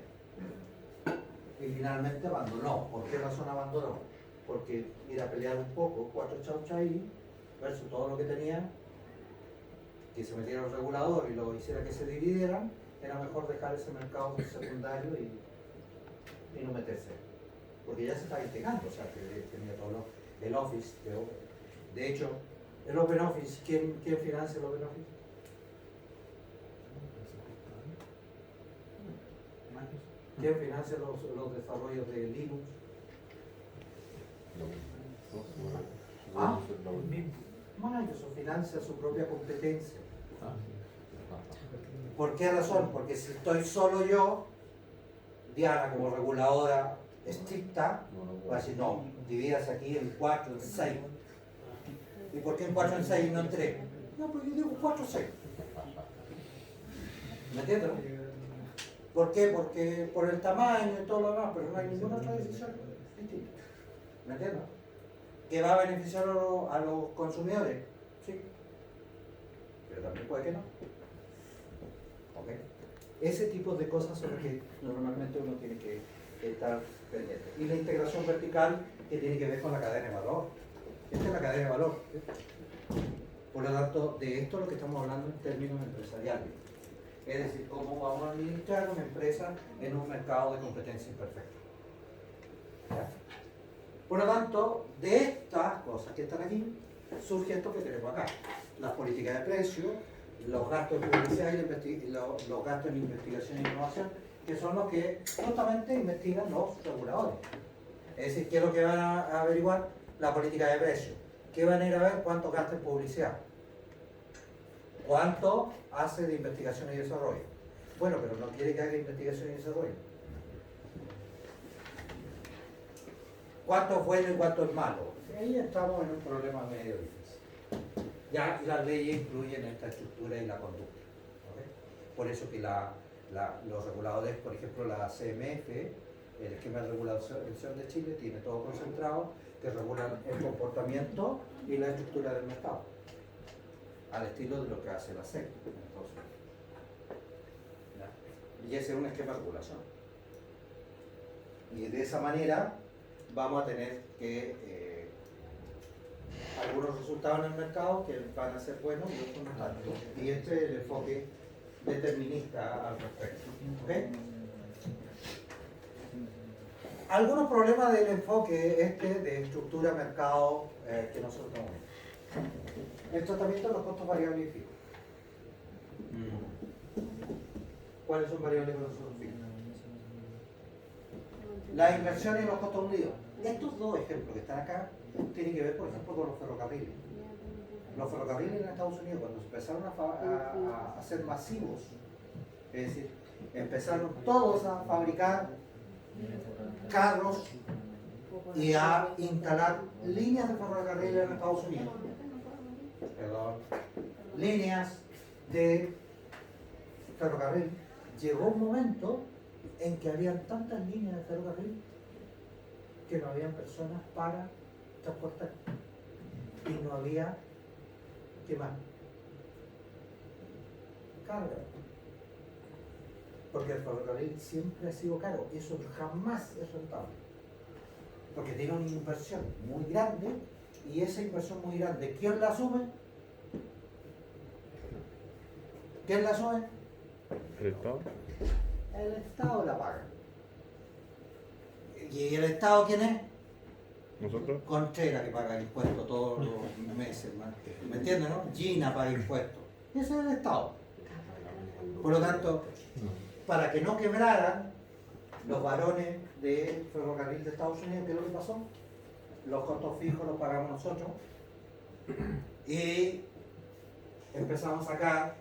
S1: Y finalmente abandonó. ¿Por qué razón abandonó? Porque ir a pelear un poco, 4 chauchas ahí, versus todo lo que tenía, que se metiera el regulador y lo hiciera que se dividieran, era mejor dejar ese mercado secundario y no meterse. Porque ya se estaba integrando, o sea, que tenía todo el Office. De hecho, el Open Office, ¿quién financia el Open Office? ¿Quién financia los desarrollos de Linux? ¿Ah? Microsoft financia su propia competencia. ¿Por qué razón? Porque si estoy solo yo, Diana como reguladora estricta, va a decir, no, dividas aquí en 4, en 6. ¿Y por qué en 4, en 6 y no en 3? No, porque yo digo 4, 6. ¿Me entiendes? ¿Por qué? Porque por el tamaño y todo lo demás, pero no hay ninguna otra decisión distinta. ¿Me entiendes? ¿Que va a beneficiar a los consumidores? Sí. Pero también puede que no. ¿Ok? Ese tipo de cosas son las que normalmente uno tiene que estar pendiente. Y la integración vertical que tiene que ver con la cadena de valor. Esta es la cadena de valor. ¿Sí? Por lo tanto, de esto es lo que estamos hablando en términos empresariales. Es decir, cómo vamos a administrar una empresa en un mercado de competencia imperfecta. ¿Ya? Por lo tanto, de estas cosas que están aquí, surge esto que tenemos acá. Las políticas de precios, los gastos de publicidad y los gastos en investigación e innovación, que son los que justamente investigan los reguladores. Es decir, ¿qué es lo que van a averiguar? La política de precios. ¿Qué van a ir a ver? ¿Cuánto gasta en publicidad? ¿Cuánto hace de investigación y desarrollo? Bueno, pero no quiere que haga investigación y desarrollo. ¿Cuánto es bueno y cuánto es malo? Ahí estamos en un problema medio difícil. Ya las leyes incluyen esta estructura y la conducta. ¿Ok? Por eso que los reguladores, por ejemplo, la CMF, el esquema de regulación de Chile, tiene todo concentrado, que regulan el comportamiento y la estructura del mercado, al estilo de lo que hace la SEC. Entonces, ¿ya? Y ese es un esquema de regulación. Y de esa manera vamos a tener que algunos resultados en el mercado que van a ser buenos y otros no tanto. Y este es el enfoque determinista al respecto. ¿Okay? Algunos problemas del enfoque de estructura mercado que nosotros tenemos. El tratamiento de los costos variables y fijos. ¿Cuáles son variables que nosotros fijos? Las inversiones y los costos hundidos. Estos dos ejemplos que están acá tienen que ver, por ejemplo, con los ferrocarriles. Los ferrocarriles en Estados Unidos, cuando se empezaron a ser masivos, es decir, empezaron todos a fabricar carros y a instalar líneas de ferrocarril en Estados Unidos. Perdón. Líneas de ferrocarril. Llegó un momento en que habían tantas líneas de ferrocarril que no habían personas para transportar. Y no había, ¿qué más? Carga. Porque el ferrocarril siempre ha sido caro. Eso jamás es rentable. Porque tiene una inversión muy grande y esa inversión muy grande, ¿quién la asume? ¿Quién la asume?
S4: ¿El Estado?
S1: El Estado la paga. ¿Y el Estado quién es?
S4: ¿Nosotros?
S1: Contreras, que paga impuestos todos los meses, ¿no? ¿Me entiendes, no? Gina paga impuestos. Ese es el Estado. Por lo tanto, para que no quebraran los varones del ferrocarril de Estados Unidos, ¿qué es lo que pasó? Los costos fijos los pagamos nosotros y empezamos a sacar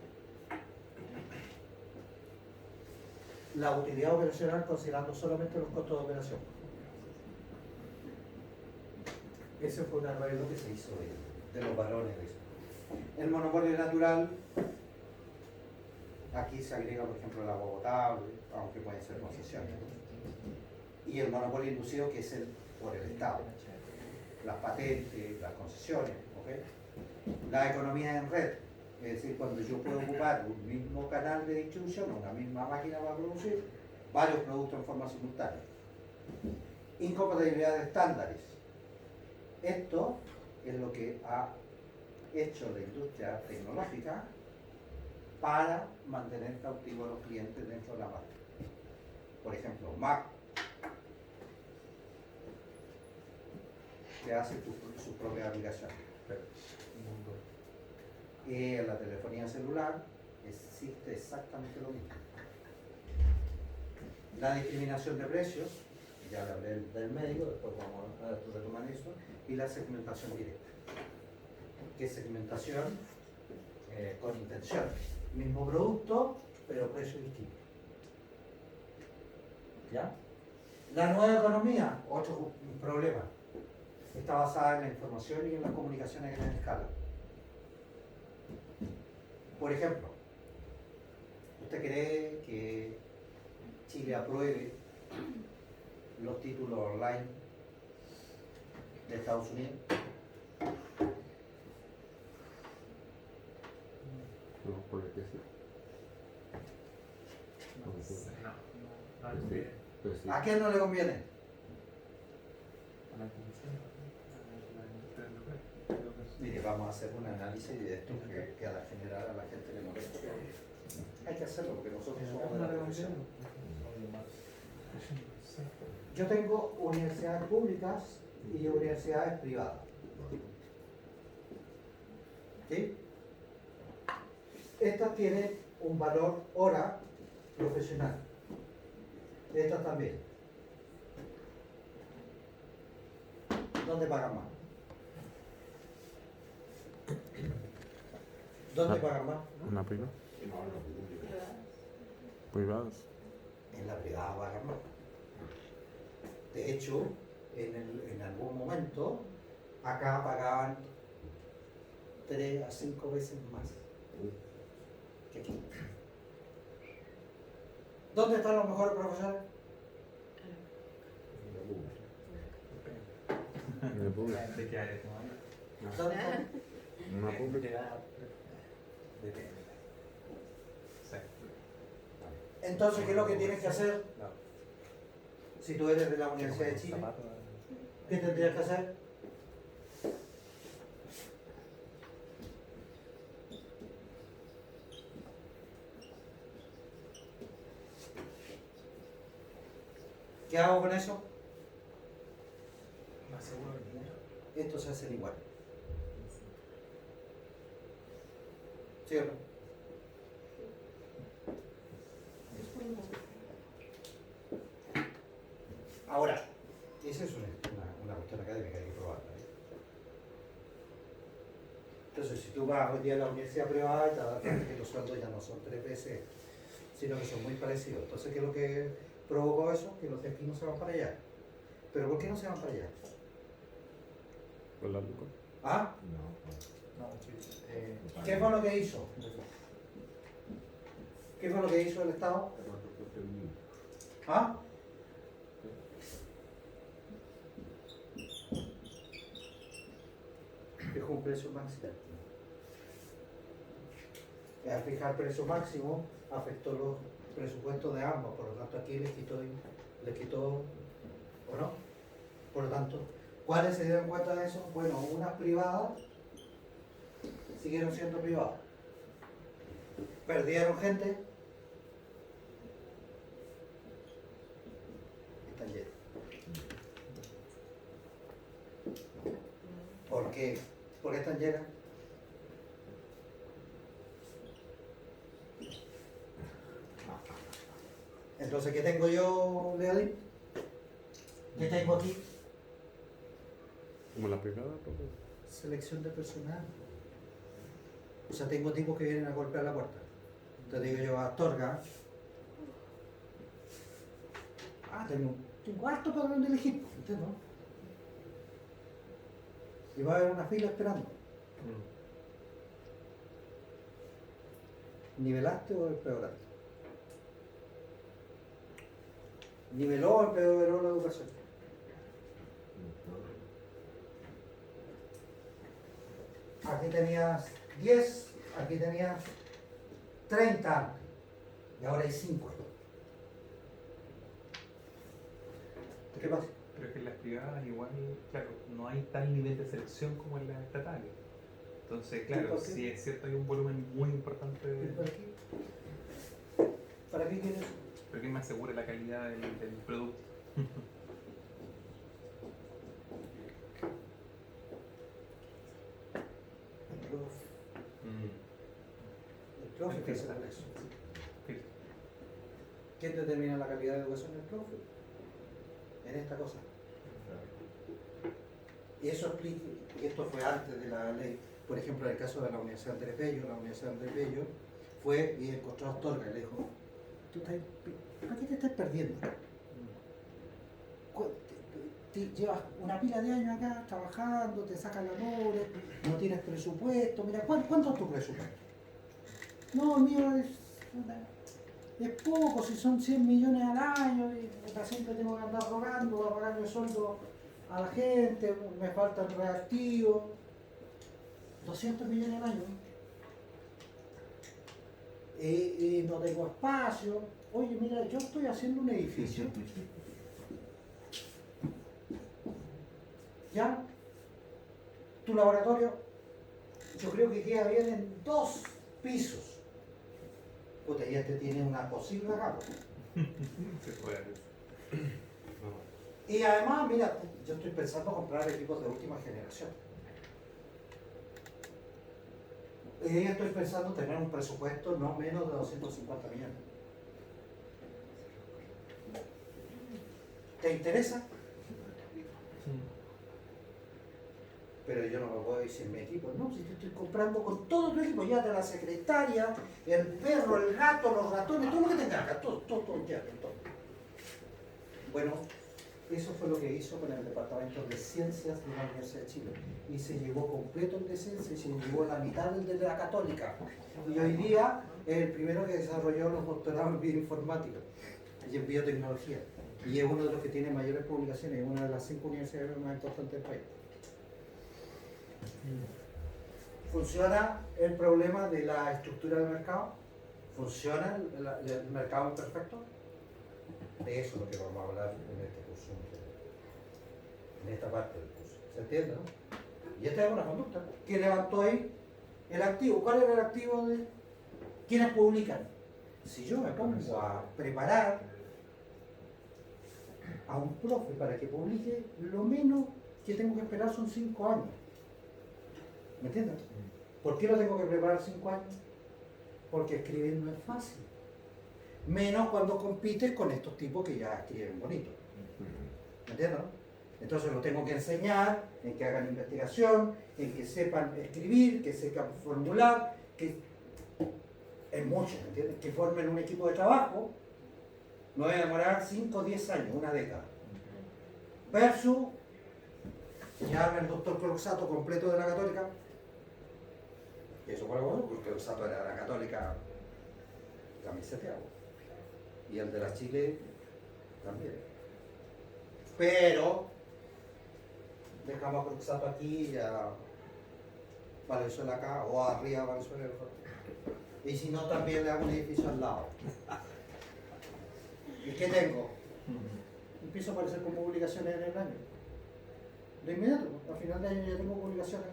S1: la utilidad operacional considerando solamente los costos de operación. Ese fue un arreglo que se hizo de los varones de eso. El monopolio natural, aquí se agrega por ejemplo el agua potable, aunque pueden ser concesiones. Y el monopolio inducido, que es el por el Estado. Las patentes, las concesiones, ¿ok? La economía en red, es decir, cuando yo puedo ocupar un mismo canal de distribución, una misma máquina para producir varios productos en forma simultánea. Incompatibilidad de estándares. Esto es lo que ha hecho la industria tecnológica para mantener cautivos a los clientes dentro de la marca. Por ejemplo, Mac, que hace sus propias aplicaciones. En la telefonía celular existe exactamente lo mismo. La discriminación de precios, ya le hablé del médico, después vamos a retomar eso, y la segmentación directa. ¿Qué es segmentación? Con intención. Mismo producto, pero precio distinto. ¿Ya? La nueva economía, otro problema. Está basada en la información y en las comunicaciones a gran escala. Por ejemplo, ¿usted cree que Chile apruebe los títulos online de Estados Unidos?
S4: No, por el que sí.
S2: No sé, no le
S4: Sí. Pues sí.
S1: ¿A quién no le conviene?
S2: a la comisión, a la industria del local. Creo que sí.
S1: Mire, vamos a hacer un análisis de esto que a la general a la gente le molesta. Hay que hacerlo porque nosotros somos de la profesión. Yo tengo universidades públicas y universidades privadas. ¿Sí? Estas tienen un valor hora profesional. Estas también. ¿Dónde pagan más? ¿Dónde pagan más?
S4: ¿Una privada? Privadas.
S1: En la privada pagan más. De hecho, en algún momento, acá pagaban 3 a 5 veces más que aquí. ¿Dónde están los mejores profesores?
S4: En el público.
S2: ¿De qué área estamos hablando?
S1: ¿Dónde están?
S4: Una pública.
S2: Depende. Sí.
S1: Entonces, ¿qué es lo que tienes que hacer
S2: No.
S1: si tú eres de la Universidad de Chile? ¿Qué tendrías que hacer? ¿Qué hago con eso?
S2: ¿Más seguro el dinero?
S1: Esto se hace igual. ¿Sí o no? Ahora, esa es una cuestión académica, hay que probarla. Entonces, si tú vas hoy día a la universidad privada y te das cuenta que los sueldos ya no son 3 veces, sino que son muy parecidos. Entonces, ¿qué es lo que provocó eso? Que los de aquí no se van para allá. ¿Pero por qué no se van para allá?
S4: Por la luca.
S1: ¿Ah?
S2: No, sí.
S1: ¿Qué fue lo que hizo? ¿Qué fue lo que hizo el Estado? ¿Ah? Fijó un precio máximo. Al fijar precio máximo, afectó los presupuestos de ambos, por lo tanto aquí les quitó, ¿o no? Por lo tanto, ¿cuáles se dieron cuenta de eso? Bueno, unas privadas siguieron siendo privadas. Perdieron gente. Están llenas. ¿Por qué? ¿Por qué están llenas? Entonces, ¿qué tengo yo, Leodín? ¿Qué tengo aquí?
S4: Como la privada, profe.
S1: Selección de personal. O sea, tengo tipos que vienen a golpear la puerta. Entonces digo yo, Astorga. Tengo harto para donde elegir, ¿entiendes? Y va a haber una fila esperando. ¿Nivelaste o empeoraste? ¿Niveló o empeoró la educación? Aquí tenías 10, aquí tenías 30 y ahora hay 5. ¿Qué pasa?
S5: Pero que en las privadas igual, claro, no hay tal nivel de selección como en las estatales. Entonces, claro,
S1: por qué?
S5: sí es cierto, hay un volumen muy importante,
S1: ¿Para qué? ¿Para qué quieres?
S5: pero que me asegure la calidad del producto.
S1: El profe
S5: El
S1: que hace
S5: filtro.
S1: con eso.
S5: Filtro.
S1: ¿Quién determina la calidad de educación? El profe. En esta cosa. Y eso explica, y esto fue antes de la ley. Por ejemplo, en el caso de la Universidad Andrés Bello, la Universidad Andrés Bello fue y encontró a Astorga y le dijo, ¿para qué te estás perdiendo? Llevas una pila de años acá trabajando, te sacan la mugre, no tienes presupuesto. Mira, ¿cuánto es tu presupuesto? No, el mío es poco, si son 100 millones al año, y siempre tengo que andar rogando para pagarle sueldo a la gente, me faltan reactivos. 200 millones al año. No tengo espacio. Oye, mira, yo estoy haciendo un edificio. ¿Ya? Tu laboratorio, yo creo que queda bien en 2 pisos. Puta, ya te tiene una posible acá.
S5: Se puede.
S1: Y además, mira, yo estoy pensando comprar equipos de última generación. Y estoy pensando tener un presupuesto no menos de 250 millones. ¿Te interesa? Pero yo no me puedo decir mi equipo. No, si te estoy comprando con todo tu equipo, ya de la secretaria, el perro, el gato, los ratones, todo lo que tengas acá, todo, ya, todo. Bueno, eso fue lo que hizo con el Departamento de Ciencias de la Universidad de Chile. Y se llevó completo el de Ciencias y se llevó la mitad del de la Católica. Y hoy día es el primero que desarrolló los doctorados en bioinformática y en biotecnología. Y es uno de los que tiene mayores publicaciones, es una de las 5 universidades más importantes del país. ¿Funciona el problema de la estructura del mercado? ¿Funciona el mercado imperfecto? De eso es lo que vamos a hablar en este curso, en esta parte del curso. ¿Se entiende, no? Y esta es una conducta. ¿Quién levantó ahí el activo? ¿Cuál era el activo de quienes publican? Si yo me pongo a preparar a un profe para que publique, lo menos que tengo que esperar son 5 años. ¿Me entiendes? ¿Por qué lo tengo que preparar 5 años? Porque escribir no es fácil. Menos cuando compites con estos tipos que ya escriben bonito. ¿Me entiendes? Entonces lo tengo que enseñar en que hagan investigación, en que sepan escribir, que sepan formular, que es mucho, ¿me entiendes? Que formen un equipo de trabajo. No va a demorar 5 o 10 años, una década. Versus ya el doctor Cloxato completo de la Católica. Y eso fue bueno, porque Cloxato era de la Católica camiseteado. Y el de la Chile también. Pero dejamos a Cloxato aquí y a Valenzuela acá, o arriba a Valenzuela. Y si no, también le hago un edificio al lado. ¿Y qué tengo? Empiezo a aparecer con publicaciones en el año. De inmediato, al final de año ya tengo publicaciones.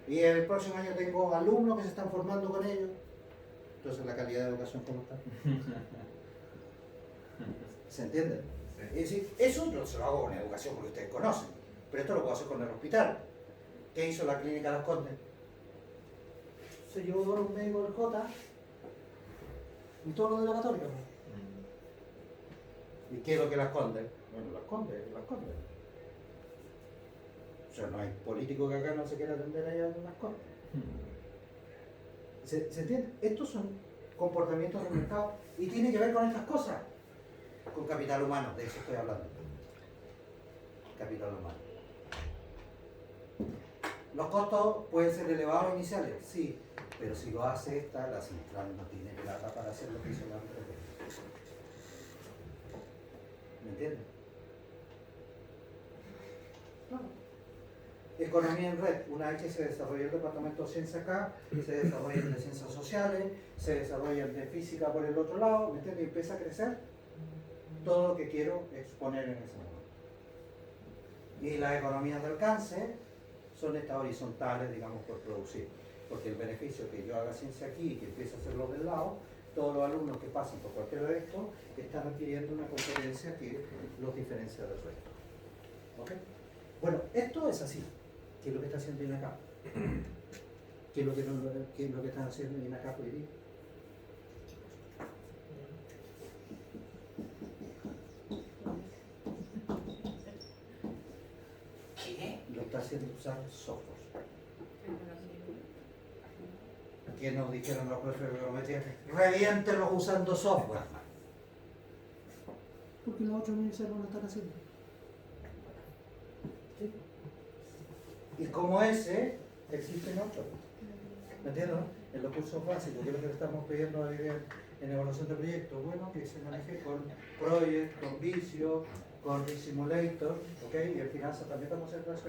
S1: Y el próximo año tengo alumnos que se están formando con ellos. Entonces la calidad de educación, ¿cómo está? ¿Se entiende? Es decir, eso yo se lo hago con educación porque ustedes conocen. Pero esto lo puedo hacer con el hospital. ¿Qué hizo la clínica Las Condes? Se llevó a un médico del J y todo lo de la Católica. ¿Y qué es lo que Las Condes? Bueno, Las Condes. O sea, no hay político que acá no se quiera atender allá en Las Condes. ¿Se entiende? Estos son comportamientos del mercado y tiene que ver con estas cosas. Con capital humano, de eso estoy hablando. Capital humano. Los costos pueden ser elevados iniciales, sí, pero si lo hace esta, la central no tiene plata para hacer lo que hizo la otra. ¿Me entiendes? Claro. Economía en red, una vez que se desarrolla el departamento de ciencia acá, se desarrolla el de ciencias sociales, se desarrolla el de física por el otro lado, ¿me entiendes? Y empieza a crecer todo lo que quiero exponer en ese momento. Y las economías de alcance son estas horizontales, digamos, por producir. Porque el beneficio que yo haga ciencia aquí y que empiece a hacerlo del lado, todos los alumnos que pasen por cualquiera de estos están adquiriendo una competencia que los diferencia del resto. ¿Ok? Bueno, esto es así. ¿Qué es lo que está haciendo INACAP? ¿Qué es lo que están haciendo INACAP hoy día?
S2: ¿Qué?
S1: Lo está haciendo usar software. ¿Qué nos dijeron los profesores de econometría? Reviéntelos usando software. Porque los otros universidades no lo están haciendo. ¿Sí? Y como ese, existen otros. ¿Me entiendes? En los cursos básicos, que es lo que le estamos pidiendo en evaluación de proyectos, bueno, que se maneje con Project, con Visio, con Simulator, ¿ok? Y en finanzas también vamos a hacer eso.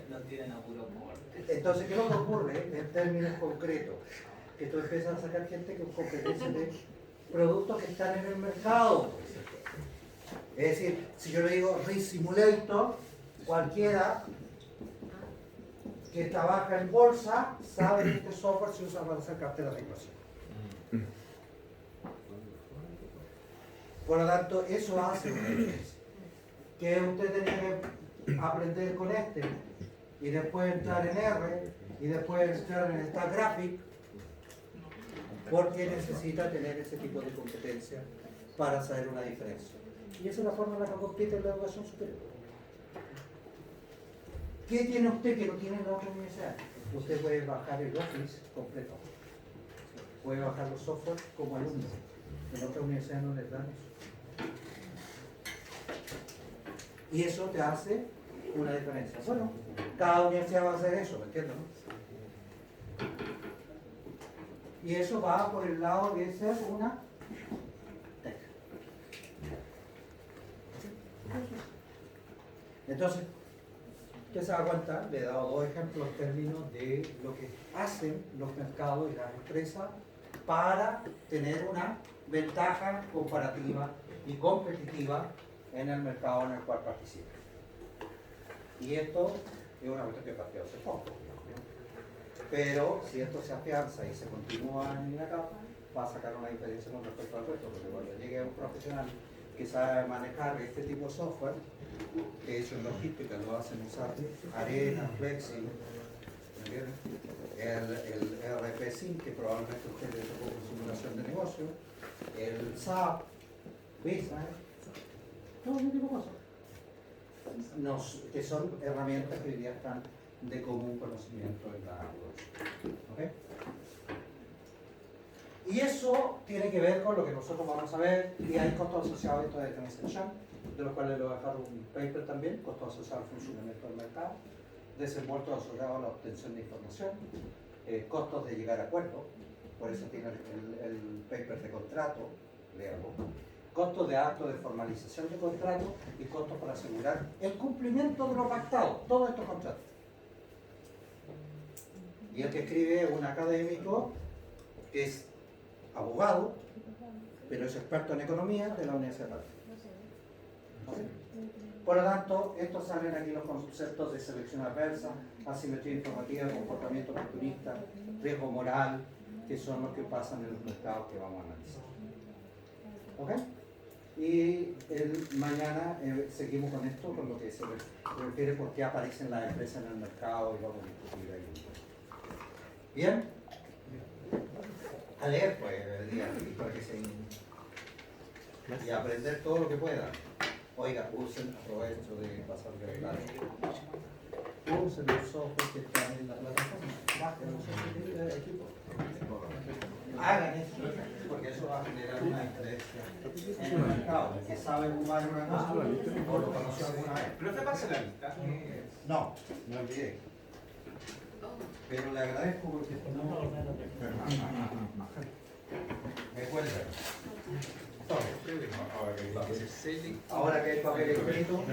S2: No tienen apuro por.
S1: Entonces, ¿qué es lo que ocurre en términos concretos? Que tú empiezas a sacar gente con competencia de productos que están en el mercado. Es decir, si yo le digo Risk Simulator, cualquiera que trabaja en bolsa sabe que este software se usa para hacer carteras de inversión. Por lo tanto, eso hace una diferencia. Que usted tenía que aprender con este y después entrar en R y después entrar en Star Graphic, porque necesita tener ese tipo de competencia para saber una diferencia. Y esa es la forma en la que compite en la educación superior. ¿Qué tiene usted que no tiene en la otra universidad? Usted puede bajar el Office completo. Puede bajar los software como alumno. En otra universidad no les dan eso. Y eso te hace una diferencia. Bueno, cada universidad va a hacer eso, ¿me entiendes? Y eso va por el lado de ser una tech. Entonces, usted se da cuenta, le he dado dos ejemplos en términos de lo que hacen los mercados y las empresas para tener una ventaja comparativa y competitiva en el mercado en el cual participan. Y esto es una cuestión que partió hace poco. Pero si esto se afianza y se continúa en la capa, va a sacar una diferencia con respecto al resto, porque cuando llegue un profesional que sabe manejar este tipo de software, que hecho en logística lo hacen usar Arena, Flexi, el ERP Sync, que probablemente usted le tocó con simulación de negocio, el SAP, Business, todo ese tipo de cosas. Que son herramientas que hoy día están de común conocimiento en la educación. ¿Okay? Y eso tiene que ver con lo que nosotros vamos a ver, y hay costos asociados a esto de transacción, de los cuales le voy a dejar un paper también, costos asociados al funcionamiento del mercado, desenvueltos asociados a la obtención de información, costos de llegar a acuerdo, por eso tiene el paper de contrato, léalo, costos de acto de formalización de contrato y costos para asegurar el cumplimiento de lo pactado, todos estos contratos. Y el que escribe es un académico que es abogado, pero es experto en economía de la Universidad de Padre. Por lo tanto, estos salen aquí los conceptos de selección adversa, asimetría informativa, comportamiento oportunista, riesgo moral, que son los que pasan en los mercados que vamos a analizar. ¿Ok? Y mañana seguimos con esto, con lo que se refiere por qué aparecen las empresas en el mercado y vamos a discutir ahí. ¿Bien? A leer pues el día para que se y aprender todo lo que puedan. Oiga, aprovecho de pasar de claro. Usen los software que están en la plataforma. Bajen los software de equipo. Hagan eso, porque eso va a generar una diferencia en el mercado. El que sabe ocupar una cosa o lo conoció alguna vez.
S5: ¿Pero te pasa la lista?
S1: No, no olvidé. Pero le agradezco porque no. Me cuenta. Ahora que hay papel escrito.